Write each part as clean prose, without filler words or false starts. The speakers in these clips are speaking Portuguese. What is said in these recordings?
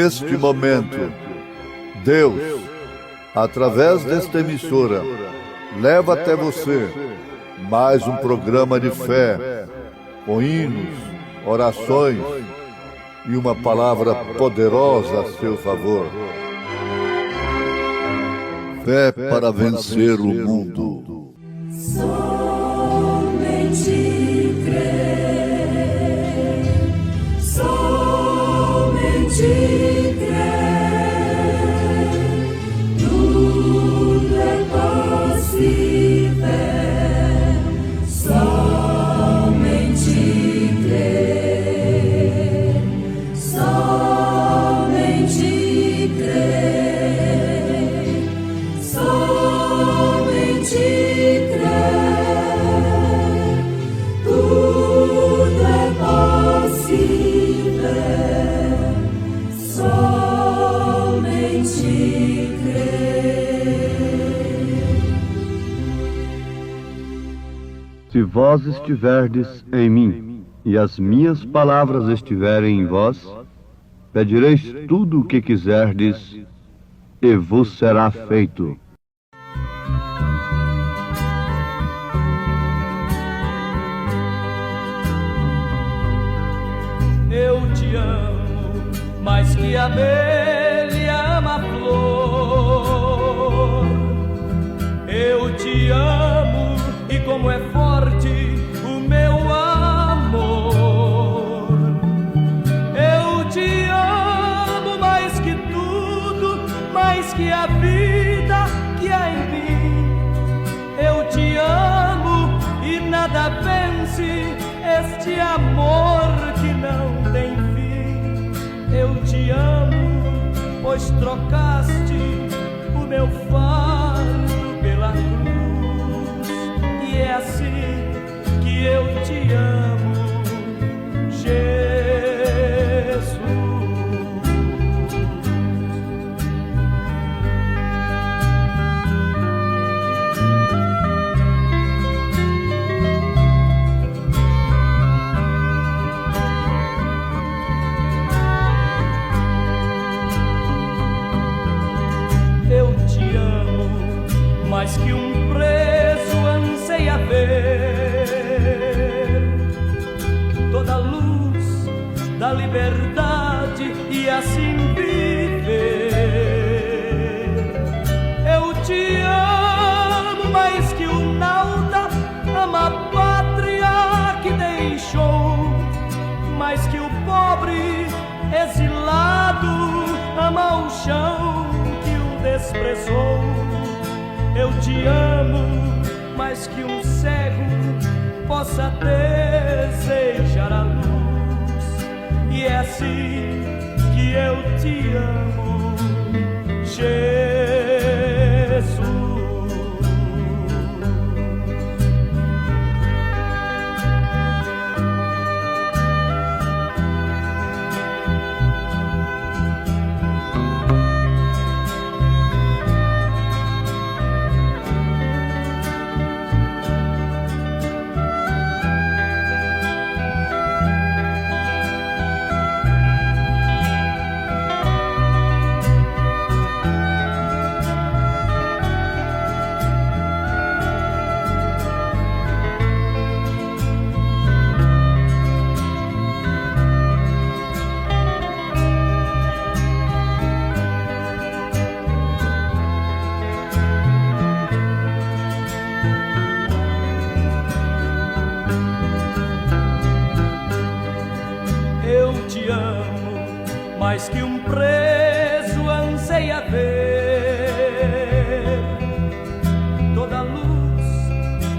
neste momento, Deus, através desta emissora, leva até você mais um programa de fé, com hinos, orações e uma palavra poderosa a seu favor. Fé para vencer o mundo. Somente crer, somente crer, tudo é possível, somente crer, somente crer, somente crer, tudo é possível, somente crer. Se vós estiverdes em mim, e as minhas palavras estiverem em vós, pedireis tudo o que quiserdes, e vos será feito. Eu te amo mais que a abelha ama a flor. Eu te amo e como é forte o meu amor. Eu te amo mais que tudo, mais que a vida que há em mim. Eu te amo e nada vence este amor que não tem fim. Eu te amo, pois trocaste o meu fardo pela cruz. E é assim que eu te amo, Jesus. Mais que um preso anseia ver toda a luz da liberdade e assim viver. Eu te amo mais que o nauta ama a pátria que deixou, mais que o pobre exilado ama o chão que o desprezou. Eu te amo mais que um cego possa desejar a luz. E é assim que eu te amo, Jesus. Mais que um preso anseia ver toda a luz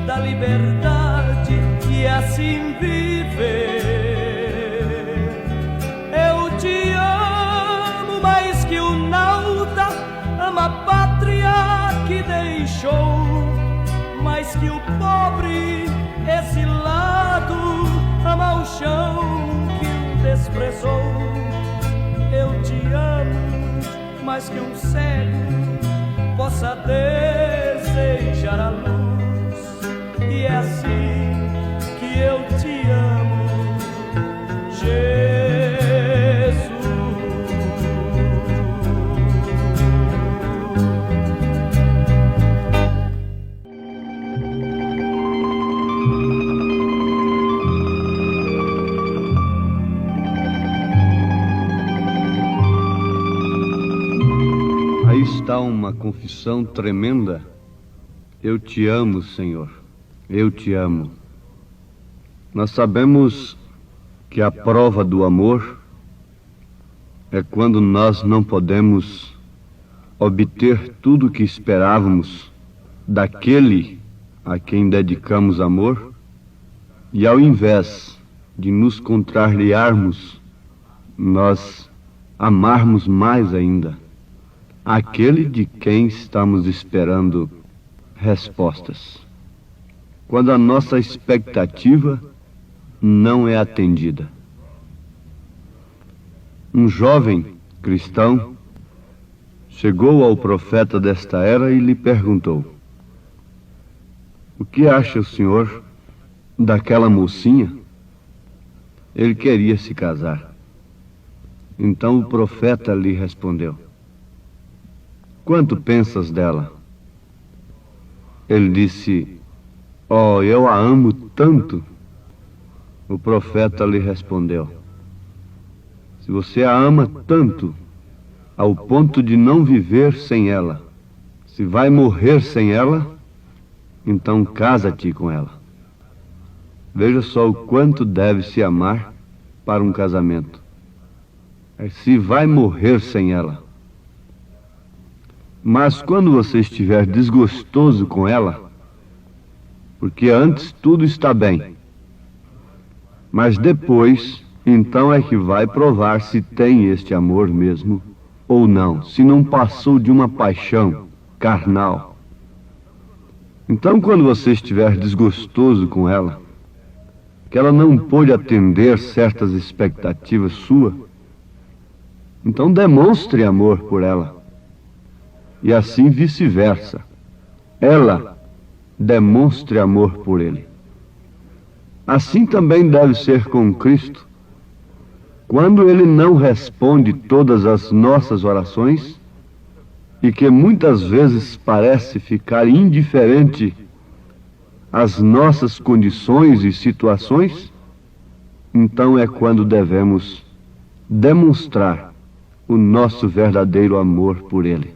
da liberdade e assim viver. Eu te amo mais que o nauta ama a pátria que deixou, mais que o pobre exilado ama o chão que o desprezou. Eu te amo mais que um cego possa desejar a luz. E é assim que eu te amo, Jesus. confissão tremenda: eu te amo, Senhor, eu te amo. Nós sabemos que a prova do amor é quando nós não podemos obter tudo o que esperávamos daquele a quem dedicamos amor, e ao invés de nos contrariarmos, nós amarmos mais ainda aquele de quem estamos esperando respostas. Quando a nossa expectativa não é atendida. Um jovem cristão chegou ao profeta desta era e lhe perguntou: o que acha o senhor daquela mocinha? Ele queria se casar. Então o profeta lhe respondeu: quanto pensas dela? Ele disse: oh, eu a amo tanto. O profeta lhe respondeu: se você a ama tanto, ao ponto de não viver sem ela, se vai morrer sem ela, então casa-te com ela. Veja só o quanto deve se amar para um casamento. Se vai morrer sem ela. Mas quando você estiver desgostoso com ela, porque antes tudo está bem, mas depois, então é que vai provar se tem este amor mesmo ou não, se não passou de uma paixão carnal. Então, quando você estiver desgostoso com ela, que ela não pôde atender certas expectativas suas, então demonstre amor por ela. E assim vice-versa. Ela demonstre amor por ele. Assim também deve ser com Cristo. Quando ele não responde todas as nossas orações, e que muitas vezes parece ficar indiferente às nossas condições e situações, então é quando devemos demonstrar o nosso verdadeiro amor por ele.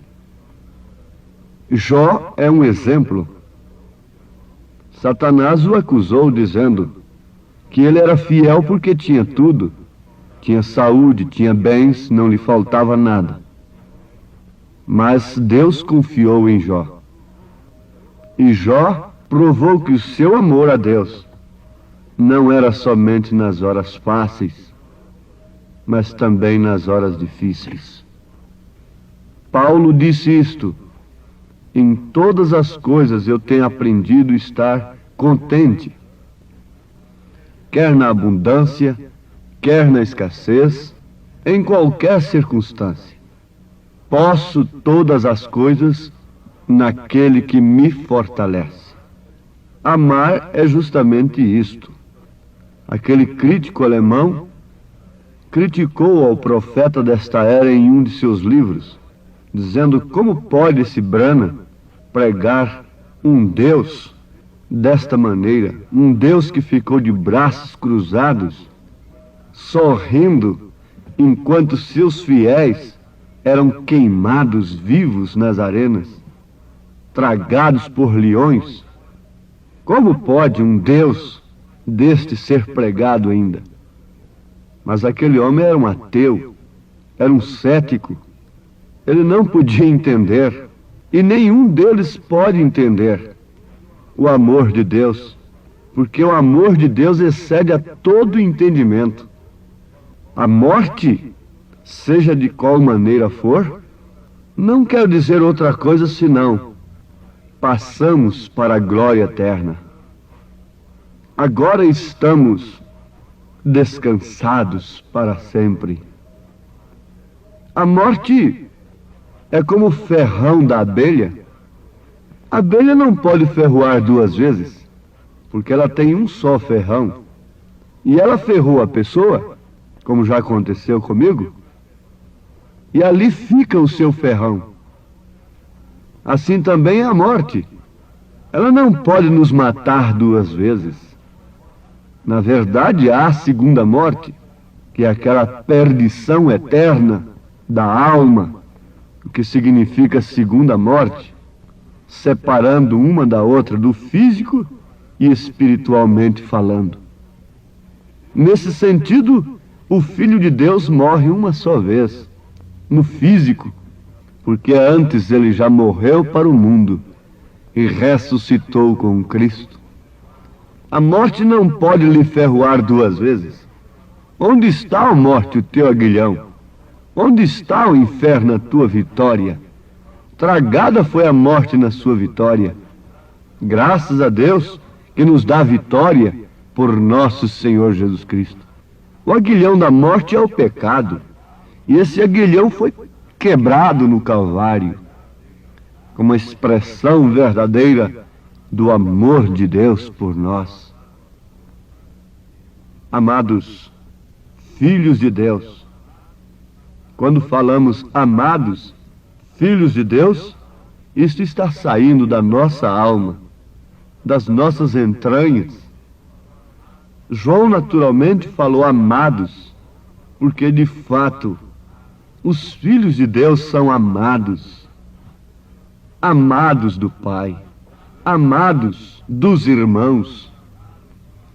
Jó é um exemplo. Satanás o acusou dizendo que ele era fiel porque tinha tudo. Tinha saúde, tinha bens, não lhe faltava nada. Mas Deus confiou em Jó. E Jó provou que o seu amor a Deus não era somente nas horas fáceis, mas também nas horas difíceis. Paulo disse isto: em todas as coisas eu tenho aprendido a estar contente, quer na abundância, quer na escassez, em qualquer circunstância. Posso todas as coisas naquele que me fortalece. Amar é justamente isto. Aquele crítico alemão criticou ao profeta desta era em um de seus livros, dizendo: como pode esse Brana pregar um Deus desta maneira, um Deus que ficou de braços cruzados, sorrindo, enquanto seus fiéis eram queimados vivos nas arenas, tragados por leões? Como pode um Deus deste ser pregado ainda? Mas aquele homem era um ateu, era um cético. Ele não podia entender, e nenhum deles pode entender, o amor de Deus, porque o amor de Deus excede a todo entendimento. A morte, seja de qual maneira for, não quer dizer outra coisa senão passamos para a glória eterna. Agora estamos descansados para sempre. A morte é como o ferrão da abelha. A abelha não pode ferroar duas vezes, porque ela tem um só ferrão. E ela ferrou a pessoa, como já aconteceu comigo, e ali fica o seu ferrão. Assim também é a morte. Ela não pode nos matar duas vezes. Na verdade, há a segunda morte, que é aquela perdição eterna da alma, o que significa segunda morte, separando uma da outra do físico e espiritualmente falando. Nesse sentido, o Filho de Deus morre uma só vez, no físico, porque antes ele já morreu para o mundo e ressuscitou com Cristo. A morte não pode lhe ferroar duas vezes. Onde está, ó morte, o teu aguilhão? Onde está, o inferno, a tua vitória? Tragada foi a morte na sua vitória. Graças a Deus que nos dá vitória por nosso Senhor Jesus Cristo. O aguilhão da morte é o pecado. E esse aguilhão foi quebrado no Calvário, como expressão verdadeira do amor de Deus por nós. Amados filhos de Deus, quando falamos amados filhos de Deus, isto está saindo da nossa alma, das nossas entranhas. João naturalmente falou amados, porque de fato os filhos de Deus são amados, amados do Pai, amados dos irmãos.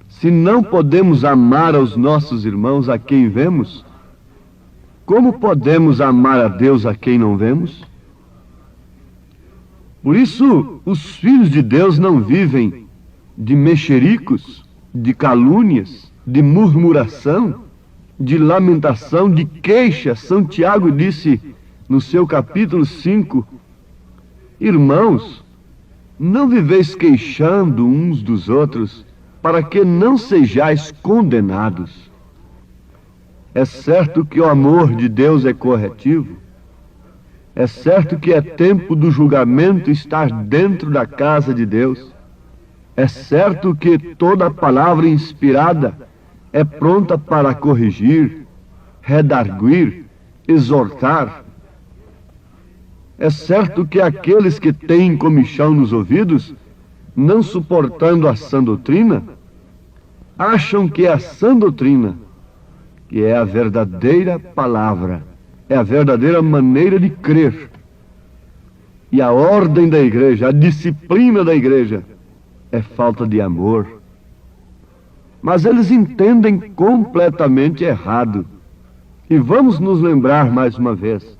Se não podemos amar aos nossos irmãos a quem vemos, como podemos amar a Deus a quem não vemos? Por isso, os filhos de Deus não vivem de mexericos, de calúnias, de murmuração, de lamentação, de queixa. São Tiago disse no seu capítulo 5, irmãos, não viveis queixando uns dos outros, para que não sejais condenados. É certo que o amor de Deus é corretivo. É certo que é tempo do julgamento estar dentro da casa de Deus. É certo que toda palavra inspirada é pronta para corrigir, redarguir, exortar. É certo que aqueles que têm comichão nos ouvidos, não suportando a sã doutrina, acham que a sã doutrina, que é a verdadeira palavra, é a verdadeira maneira de crer. E a ordem da igreja, a disciplina da igreja, é falta de amor. Mas eles entendem completamente errado. E vamos nos lembrar mais uma vez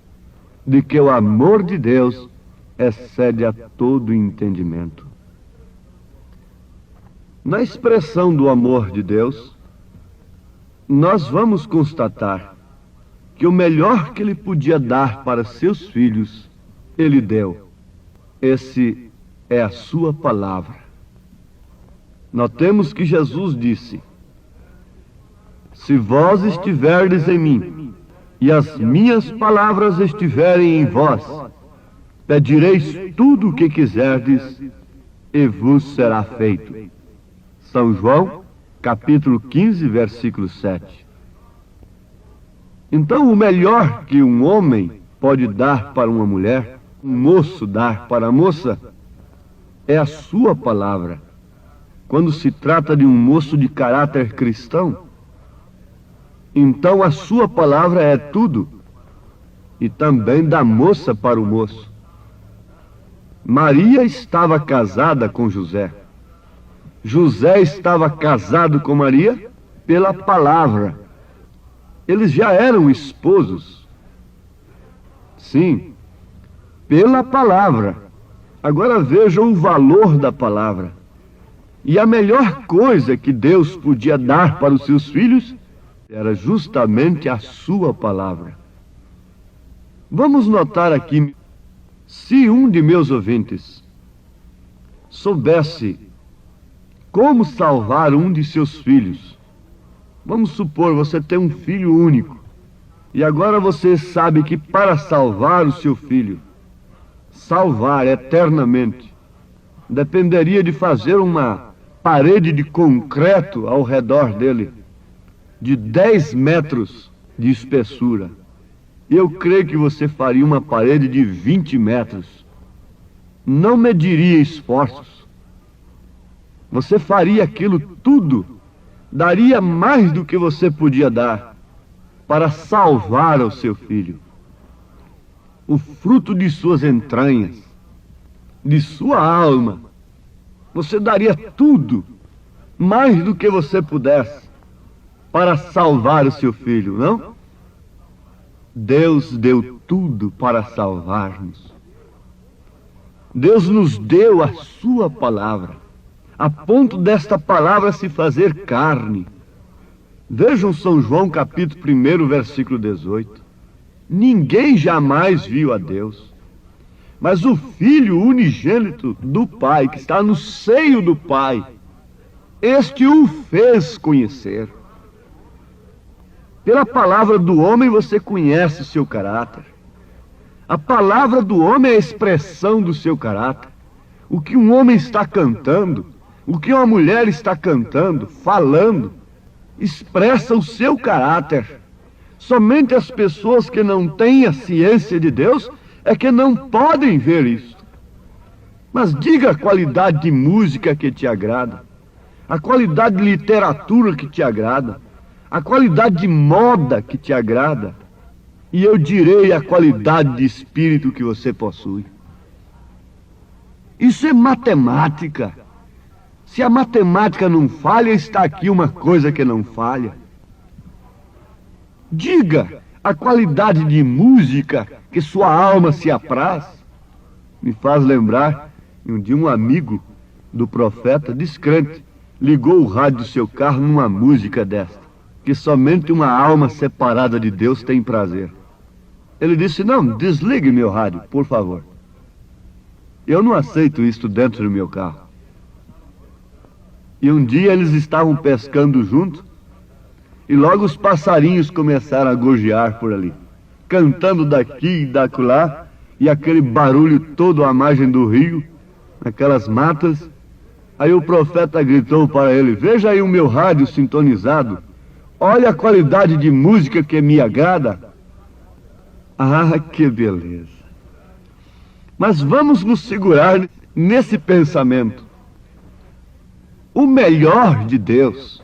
de que o amor de Deus excede a todo entendimento. Na expressão do amor de Deus, nós vamos constatar que o melhor que ele podia dar para seus filhos, ele deu. Esse é a sua palavra. Notemos que Jesus disse: se vós estiverdes em mim, e as minhas palavras estiverem em vós, pedireis tudo o que quiserdes, e vos será feito. São João, capítulo 15, versículo 7. Então, o melhor que um homem pode dar para uma mulher, um moço dar para a moça, é a sua palavra. Quando se trata de um moço de caráter cristão, então a sua palavra é tudo, e também da moça para o moço. Maria estava casada com José. José estava casado com Maria pela palavra. Eles já eram esposos. Sim, pela palavra. Agora vejam o valor da palavra. E a melhor coisa que Deus podia dar para os seus filhos era justamente a sua palavra. Vamos notar aqui, se um de meus ouvintes soubesse como salvar um de seus filhos. Vamos supor, você tem um filho único, e agora você sabe que para salvar o seu filho, salvar eternamente, dependeria de fazer uma parede de concreto ao redor dele, de 10 metros de espessura. Eu creio que você faria uma parede de 20 metros. Não mediria esforços. Você faria aquilo tudo, daria mais do que você podia dar para salvar o seu filho. o fruto de suas entranhas, de sua alma, você daria tudo, mais do que você pudesse, para salvar o seu filho, não? Deus deu tudo para salvar-nos. Deus nos deu a sua palavra, a ponto desta palavra se fazer carne. Vejam São João capítulo 1, versículo 18. Ninguém jamais viu a Deus, mas o Filho unigênito do Pai, que está no seio do Pai, este o fez conhecer. Pela palavra do homem você conhece seu caráter. A palavra do homem é a expressão do seu caráter. O que um homem está cantando, o que uma mulher está cantando, falando, expressa o seu caráter. Somente as pessoas que não têm a ciência de Deus é que não podem ver isso. Mas diga a qualidade de música que te agrada, a qualidade de literatura que te agrada, a qualidade de moda que te agrada, e eu direi a qualidade de espírito que você possui. Isso é matemática. Se a matemática não falha, está aqui uma coisa que não falha. Diga a qualidade de música que sua alma se apraz. Me faz lembrar de um amigo do profeta, descrente, ligou o rádio do seu carro numa música desta, que somente uma alma separada de Deus tem prazer. Ele disse: não, desligue meu rádio, por favor. Eu não aceito isso dentro do meu carro. E um dia eles estavam pescando juntos, e logo os passarinhos começaram a gorjear por ali, cantando daqui e dacolá, e aquele barulho todo à margem do rio, naquelas matas. Aí o profeta gritou para ele: veja aí o meu rádio sintonizado, olha a qualidade de música que me agrada. Ah, que beleza! Mas vamos nos segurar nesse pensamento. O melhor de Deus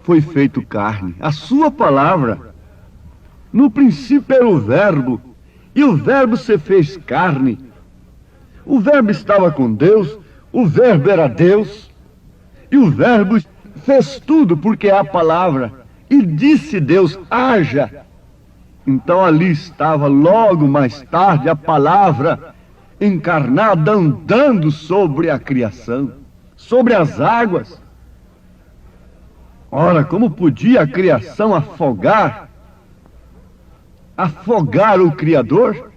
foi feito carne, a sua palavra. No princípio era o Verbo, e o Verbo se fez carne. O Verbo estava com Deus, o Verbo era Deus, e o Verbo fez tudo porque é a palavra. E disse Deus: haja. Então ali estava logo mais tarde a palavra encarnada, andando sobre a criação, sobre as águas. Ora, como podia a criação afogar o Criador?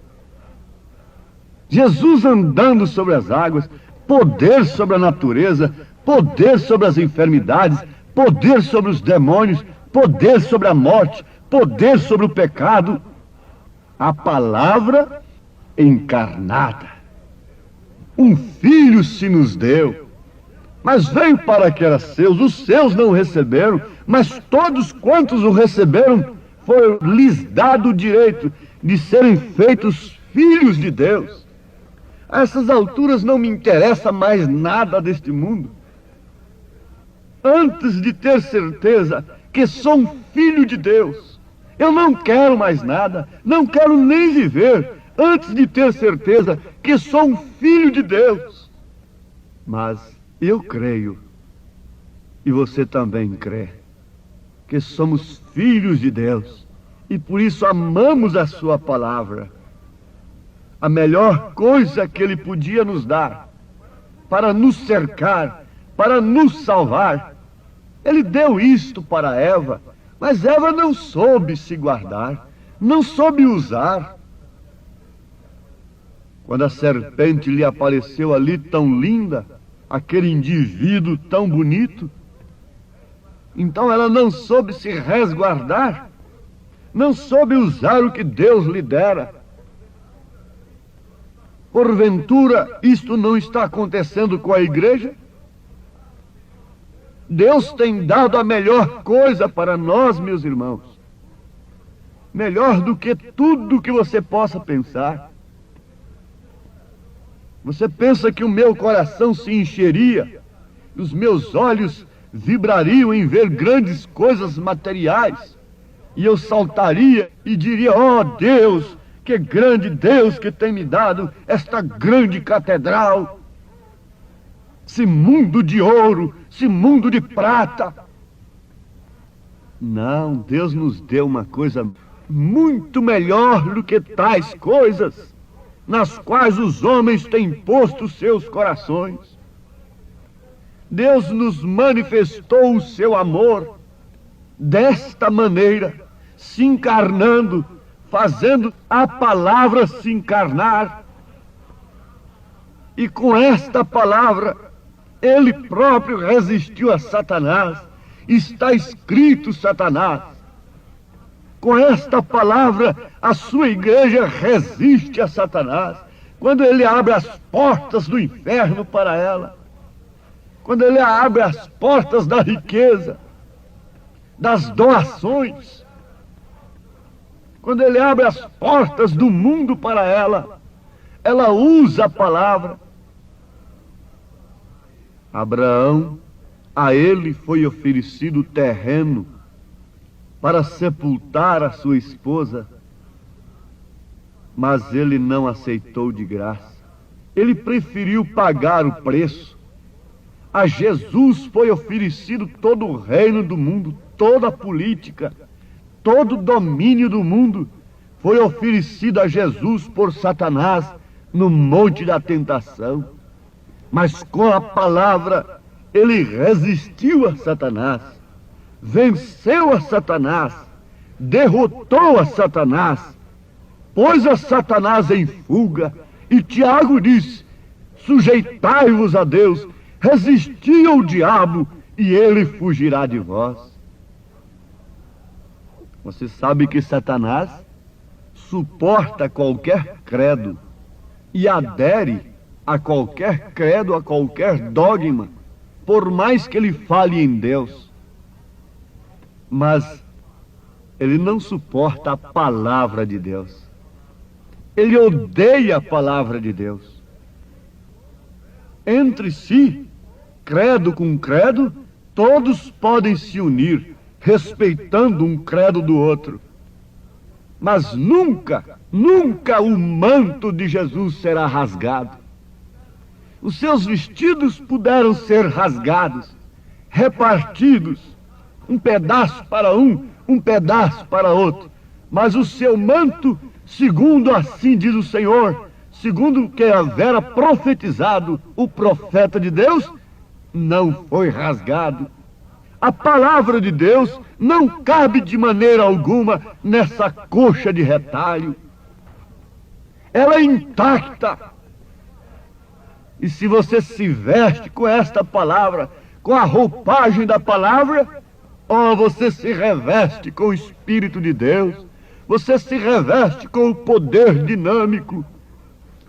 Jesus andando sobre as águas, poder sobre a natureza, poder sobre as enfermidades, poder sobre os demônios, poder sobre a morte, poder sobre o pecado. A palavra encarnada. Um filho se nos deu, mas veio para que era seus, os seus não o receberam, mas todos quantos o receberam, foi-lhes dado o direito de serem feitos filhos de Deus. A essas alturas não me interessa mais nada deste mundo. Antes de ter certeza que sou um filho de Deus, eu não quero mais nada, não quero nem viver, antes de ter certeza que sou um filho de Deus. Mas eu creio, e você também crê, que somos filhos de Deus, e por isso amamos a sua palavra. A melhor coisa que Ele podia nos dar, para nos cercar, para nos salvar, Ele deu isto para Eva, mas Eva não soube se guardar, não soube usar. Quando a serpente lhe apareceu ali tão linda, aquele indivíduo tão bonito, então ela não soube se resguardar, não soube usar o que Deus lhe dera. Porventura, isto não está acontecendo com a igreja? Deus tem dado a melhor coisa para nós, meus irmãos. Melhor do que tudo que você possa pensar. Você pensa que o meu coração se encheria, os meus olhos vibrariam em ver grandes coisas materiais, e eu saltaria e diria: ó Deus, Que grande Deus que tem me dado esta grande catedral, esse mundo de ouro, esse mundo de prata. Não, Deus nos deu uma coisa muito melhor do que tais coisas, nas quais os homens têm posto seus corações. Deus nos manifestou o seu amor desta maneira, se encarnando, fazendo a palavra se encarnar. E com esta palavra, ele próprio resistiu a Satanás. Está escrito, Satanás. Com esta palavra, a sua igreja resiste a Satanás. Quando ele abre as portas do inferno para ela, quando ele abre as portas da riqueza, das doações, quando ele abre as portas do mundo para ela, ela usa a palavra. Abraão, a ele foi oferecido terreno para sepultar a sua esposa, mas ele não aceitou de graça. Ele preferiu pagar o preço. A Jesus foi oferecido todo o reino do mundo, toda a política, todo o domínio do mundo foi oferecido a Jesus por Satanás no monte da tentação. Mas com a palavra ele resistiu a Satanás, venceu a Satanás, derrotou a Satanás, pôs a Satanás em fuga. E Tiago disse: sujeitai-vos a Deus, resisti ao diabo e ele fugirá de vós. Você sabe que Satanás suporta qualquer credo e adere a qualquer credo, a qualquer dogma, por mais que ele fale em Deus. Mas ele não suporta a palavra de Deus. Ele odeia a palavra de Deus. Entre si, credo com credo, todos podem se unir, respeitando um credo do outro. Mas nunca, nunca o manto de Jesus será rasgado. Os seus vestidos puderam ser rasgados, repartidos, um pedaço para um pedaço para outro. Mas o seu manto, segundo assim diz o Senhor, segundo o que havera profetizado o profeta de Deus, não foi rasgado. A palavra de Deus não cabe de maneira alguma nessa coxa de retalho. Ela é intacta. E se você se veste com esta palavra, com a roupagem da palavra, você se reveste com o Espírito de Deus, você se reveste com o poder dinâmico,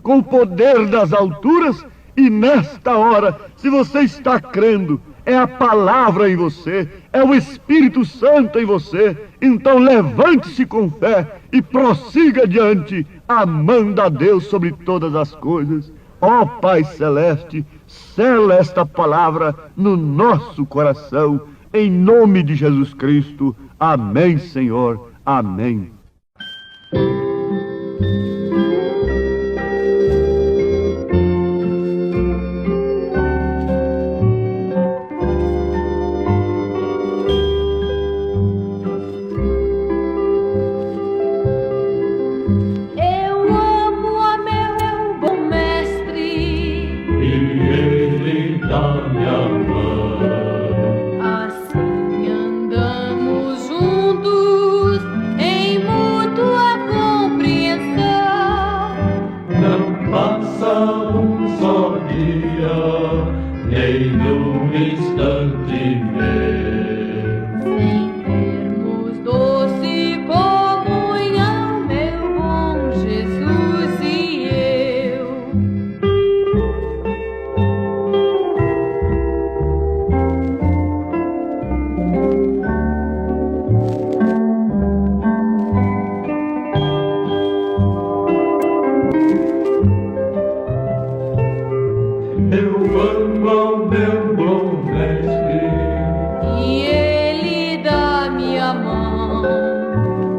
com o poder das alturas. E nesta hora, se você está crendo, é a palavra em você, é o Espírito Santo em você, então levante-se com fé e prossiga adiante, amando a Deus sobre todas as coisas. Ó Pai Celeste, sela esta palavra no nosso coração, em nome de Jesus Cristo. Amém, Senhor. Amém. Assim andamos juntos em mútua compreensão. Não passa um só dia, nem num instante meu, Sem termos doce comunhão, meu bom Jesus e eu. eu amo ao meu bom mestre, E ele dá-me a mão.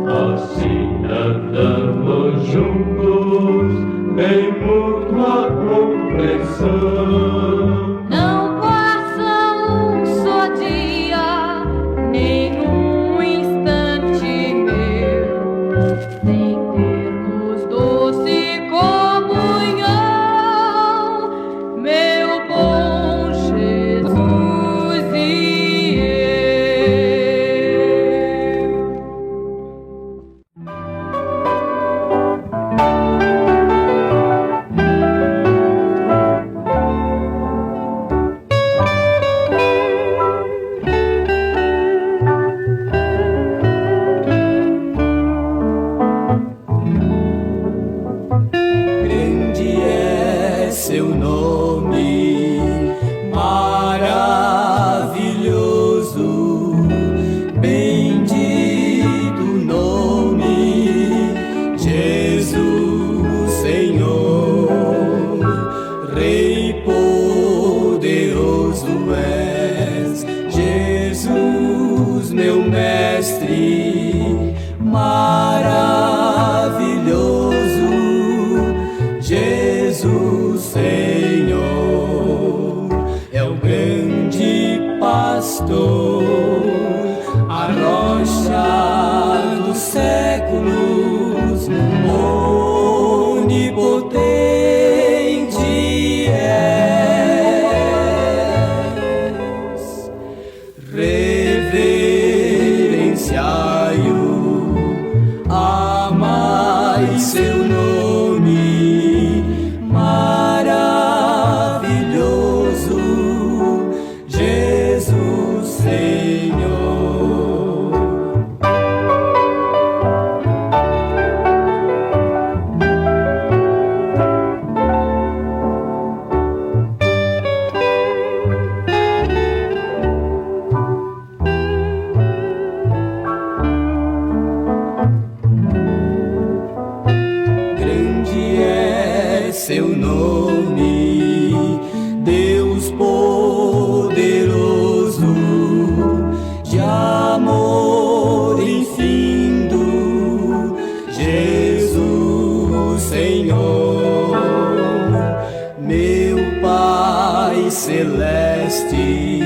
assim andamos juntos. em mútua compreensão. Não passa um só dia, nem um instante meu, sem termos doce comunhão, meu bom Jesus e eu. Grande é seu nome, maravilhoso, bendito nome, Jesus, Senhor, Rei poderoso és, Jesus, meu mestre, maravilhoso, Jesus, Senhor, é o grande pastor, a rocha dos séculos, onipotente és. Reverenciai-o, amai seu nome, maravilhoso, Jesus, Senhor. Grande é seu nome, Deus poderoso, de amor infindo, Jesus, Senhor, meu Pai celeste,